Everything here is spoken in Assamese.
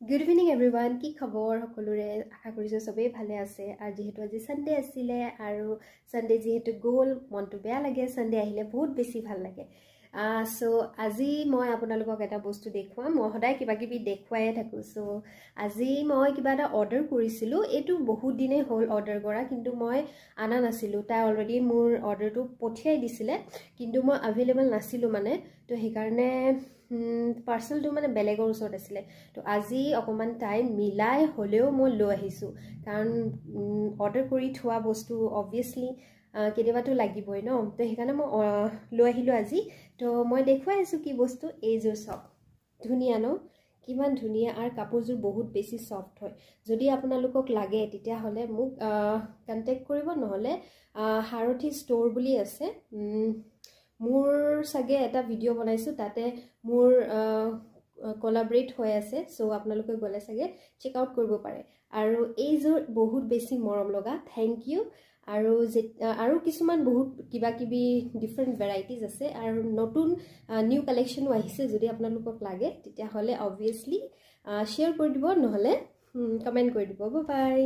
Good evening everyone. কি খবৰ সকলোৰে আশা কৰিছো সবেই ভালে আছে আৰু যেহেতু আজি সানডে আছিলে আৰু সানডে যেহেতু গোল মনটো বেয়া লাগে সানডে আহিলে বহুত বেছি ভাল লাগে সো আজি মই আপোনালোকক এটা বস্তু দেখুৱাম মই সদায় কিবা কিবি দেখুৱাই থাকো সো আজি মই কিবা এটা অৰ্ডাৰ কৰিছিলো এটো বহুত দিনে হ'ল অৰ্ডাৰ কৰা কিন্তু মই আনা নাছিলো তাই অলৰেডি মোৰ অৰ্ডাৰটো পঠিয়াই দিছিলে কিন্তু মই अवेलेबल নাছিলো মানে তো সেই কাৰণে পাৰ্সেল তো মানে বেলেগৰ ওচৰত আছিল তো আজি অকমান টাইম মিলাই হলেও মই লৈ আহিছো কাৰণ অৰ্ডাৰ কৰি থোৱা বস্তু অবভিয়াসলি কেতিয়াবাটো লাগিবই ন তো সেইকাৰণে মই লৈ আহিলো আজি তো মই দেখুৱাই আছো কি বস্তু এইযোৰ সব ধুনিয়া ন কিমান ধুনিয়া আৰু কাপোৰযোৰ বহুত বেছি সফট হয় যদি আপোনালোকক লাগে তেতিয়া হলে মোক কন্টাক্ট কৰিব নহলে হাৰথি ষ্টৰ বুলি আছে মোৰ সাগে এটা ভিডিও বনাইছো তাতে মোৰ কোলাবৰেট হৈ আছে সো আপোনালোকে গলে সাগে চেক আউট কৰিব পাৰে আৰু এইযোৰ বহুত বেছি মৰম লগা থ্যাংক ইউ আৰু কিছুমান বহুত কিবা কিবি ডিফাৰেন্ট ভ্যাৰাইটিজ আছে আৰু নতুন নিউ কালেকশনো আহিছে যদি আপোনালোকক লাগে তেতিয়া হলে obviously শেয়াৰ কৰি দিব নহলে কমেন্ট কৰি দিব বাই বাই